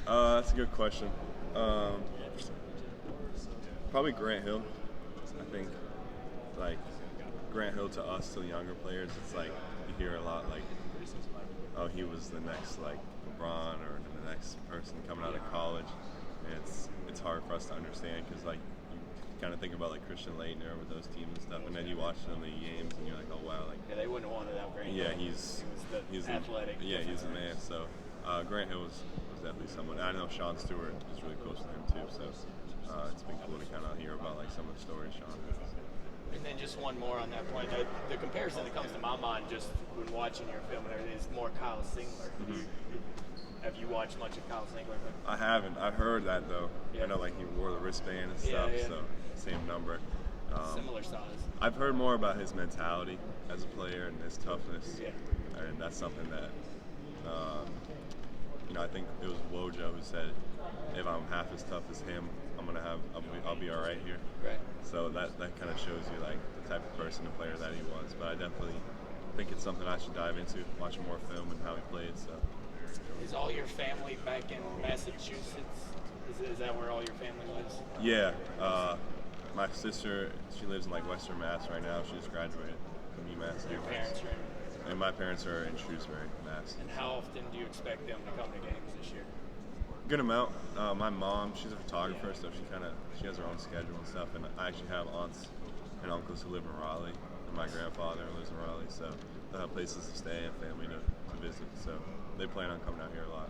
That's a good question. Um, Probably Grant Hill. I think, like, Grant Hill to us, to the younger players, it's like you hear a lot like, oh, he was the next like LeBron or the next person coming out of college. And it's hard for us to understand because like you kind of think about like Christian Laettner with those teams and stuff, and then you watch them in the games and you're like, oh wow, like Yeah, they wouldn't have wanted that Grant. yeah, He was he's athletic. yeah, he's the man. So Grant Hill was definitely someone. I know Sean Stewart is really close to him too, so it's been cool to kind of hear about like some of the stories Sean has. And then just one more on that point. The comparison that comes to my mind just when watching your film and everything is more Kyle Singler. Mm-hmm. Have you watched much of Kyle Singler? I haven't. I've heard that though. Yeah. I know like he wore the wristband and Yeah, stuff, yeah. so same number. Similar size. I've heard more about his mentality as a player and his toughness, Yeah. and that's something that I think it was Wojo who said, if I'm half as tough as him, I'll be all right here. Right. So that kind of shows you like the type of person and player that he was. But I definitely think it's something I should dive into, watch more film and how he played. So. Is all your family back in Massachusetts? Is that where all your family lives? Yeah. My sister, she lives in like Western Mass right now. She just graduated from UMass. Your parents are in. And my parents are in Shrewsbury, Mass. And how often do you expect them to come to games this year? Good amount. My mom, she's a photographer, so she has her own schedule and stuff. And I actually have aunts and uncles who live in Raleigh, and my grandfather lives in Raleigh, so they'll have places to stay and family to visit. So they plan on coming out here a lot.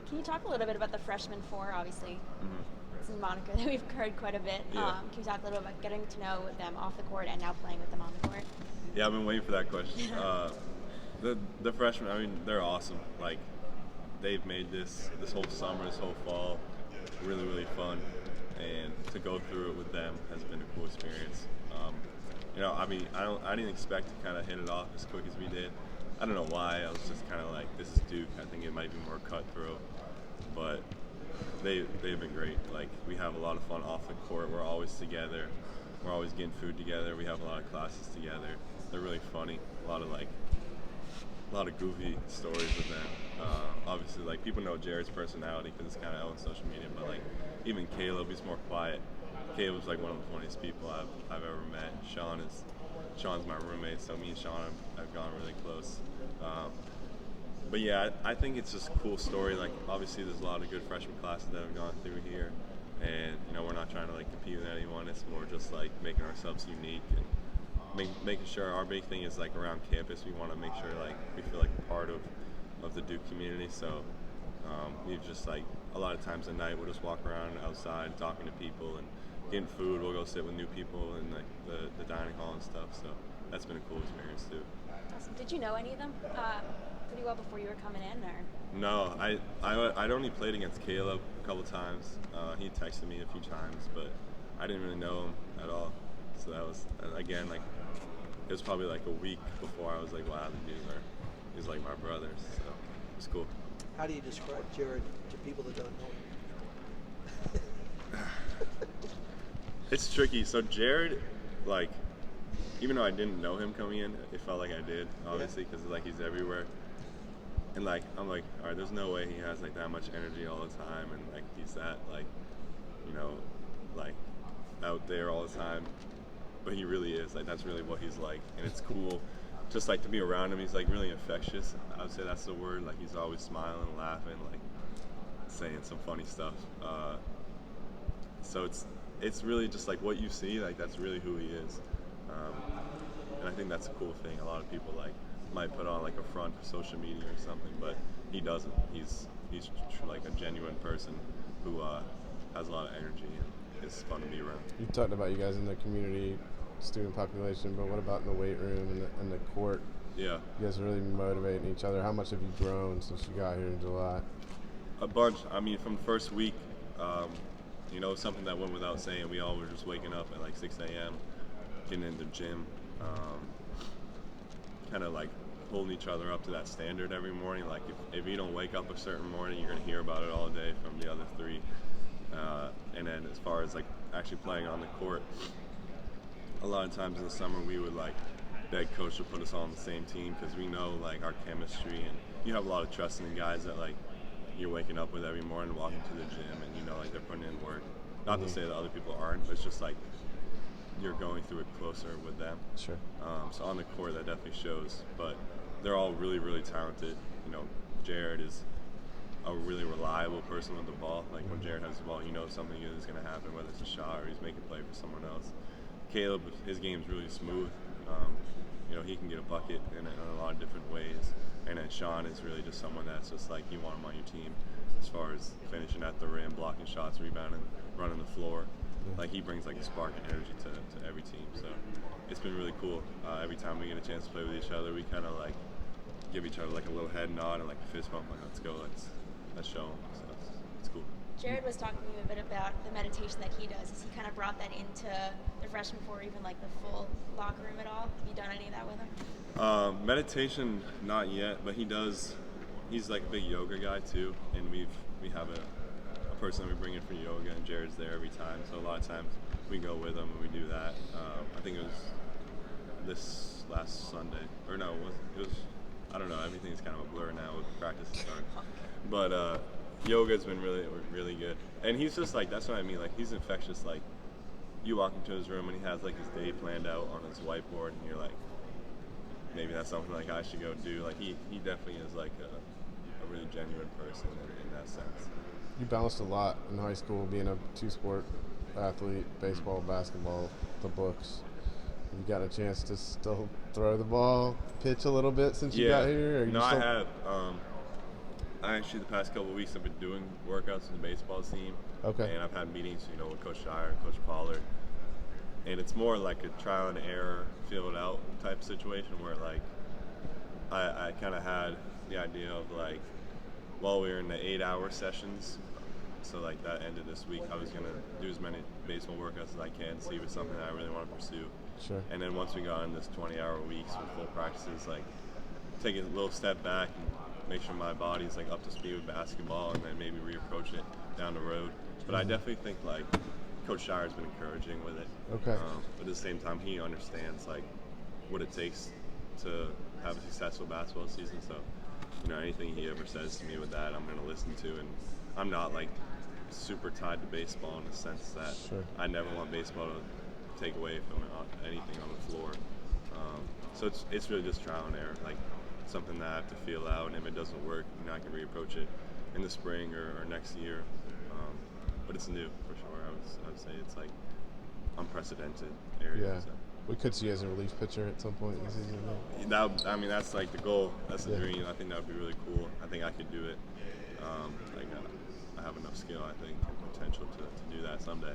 Can you talk a little bit about the freshman four? Obviously, Mm-hmm. it's a moniker that we've heard quite a bit. Yeah. Can you talk a little bit about getting to know them off the court and now playing with them on the court? Yeah, I've been waiting for that question. The freshmen, I mean, they're awesome. Like, they've made this whole summer, this whole fall, really, really fun. And to go through it with them has been a cool experience. I mean, I didn't expect to kind of hit it off as quick as we did. I don't know why. I was just kind of like, this is Duke. I think it might be more cutthroat. But they've been great. Like, we have a lot of fun off the court. We're always together. We're always getting food together. We have a lot of classes together. They're really funny. A lot of goofy stories with them. Obviously, like, people know Jared's personality because it's kind of out on social media. But like, even Caleb, he's more quiet. Caleb's like one of the funniest people I've ever met. Sean's my roommate, so me and Sean have gone really close. But yeah, I think it's just a cool story. Like, obviously, there's a lot of good freshman classes that have gone through here, and we're not trying to like compete with anyone. It's more just like making ourselves unique and making sure our big thing is like around campus. We want to make sure like we feel like a part of the Duke community. So we just like a lot of times at night we'll just walk around outside talking to people and getting food. We'll go sit with new people in like the dining hall and stuff. So that's been a cool experience too. Awesome. Did you know any of them pretty well before you were coming in, or? No, I'd only played against Caleb a couple times. He texted me a few times, but I didn't really know him at all. So that was, again, like, it was probably like a week before I was like, wow, he's like my brother. So it was cool. How do you describe Jared to people that don't know him? It's tricky. So Jared, like, even though I didn't know him coming in, it felt like I did, obviously, because like he's everywhere. And like, I'm like, all right, there's no way he has like that much energy all the time, and like he's that like, like out there all the time. But he really is. Like, that's really what he's like, and it's cool. Just like to be around him. He's like really infectious. I would say that's the word. Like, he's always smiling, laughing, like saying some funny stuff. So it's really just like what you see. Like, that's really who he is. And I think that's a cool thing. A lot of people like might put on like a front for social media or something, but he doesn't. He's like a genuine person who has a lot of energy and is fun to be around. You talked about you guys in the community student population, but what about in the weight room and the court? Yeah. You guys are really motivating each other. How much have you grown since you got here in July? A bunch. I mean, from the first week, something that went without saying. We all were just waking up at like 6 a.m., getting into the gym, kind of like holding each other up to that standard every morning. Like, if you don't wake up a certain morning, you're going to hear about it all day from the other three. And then as far as like actually playing on the court, a lot of times in the summer we would like beg coach to put us all on the same team because we know like our chemistry, and you have a lot of trust in the guys that like you're waking up with every morning, walking to the gym, and you know like they're putting in work. Not to say that other people aren't, but it's just like you're going through it closer with them. Sure. So on the court, that definitely shows. But they're all really, really talented. You know, Jared is a really reliable person with the ball. Like when Jared has the ball, you know something good is going to happen, whether it's a shot or he's making a play for someone else. Caleb, his game's really smooth. You know, he can get a bucket in a lot of different ways. And then Sean is really just someone that's just like you want him on your team as far as finishing at the rim, blocking shots, rebounding, running the floor. Like he brings like a spark and energy to every team. So it's been really cool. Every time we get a chance to play with each other, we kind of like give each other like a little head nod and like a fist bump. Like let's go, let's show them. So it's cool. Jared was talking to me a bit about the meditation that he does. Has he kind of brought that into the freshman floor, even like the full locker room at all? Have you done any of that with him? Meditation, not yet, but he does. He's like a big yoga guy too, and we have a person that we bring in for yoga, and Jared's there every time. So a lot of times we go with him and we do that. I think it was this last Sunday, or no, it was I don't know. Everything's kind of a blur now with practice starting, but yoga's been really, really good. And he's just like, that's what I mean. Like he's infectious. Like you walk into his room and he has like his day planned out on his whiteboard, and you're like, maybe that's something like I should go do. Like he definitely is like a really genuine person in that sense. You balanced a lot in high school, being a two-sport athlete, baseball, basketball, the books. You got a chance to still throw the ball, pitch a little bit since you got here? Or No, I have. I actually, the past couple of weeks, I've been doing workouts with the baseball team. Okay. And I've had meetings, you know, with Coach Scheyer and Coach Pollard. And it's more like a trial and error, feel it out type situation where, like, I kind of had the idea of, like, while we were in the 8-hour sessions, so, like, that ended this week, I was going to do as many baseball workouts as I can, see if it's something that I really want to pursue. Sure. And then once we got in this 20-hour weeks with full practices, like, take a little step back and make sure my body's, like, up to speed with basketball, and then maybe reapproach it down the road. But I definitely think, like, Coach Scheyer's been encouraging with it. Okay. But at the same time, he understands, like, what it takes to have a successful basketball season. So, you know, anything he ever says to me with that, I'm going to listen to. And I'm not, like, super tied to baseball in the sense that I never want baseball to take away from anything on the floor. So it's really just trial and error, like something that I have to feel out, and if it doesn't work, you know, I can reapproach it in the spring or next year. But it's new for sure. I would say it's like unprecedented area. Yeah. So. We could see you as a relief pitcher at some point in the season. I mean, that's like the goal. That's the dream. I think that would be really cool. I think I could do it. I have enough skill, I think, and potential to do that someday.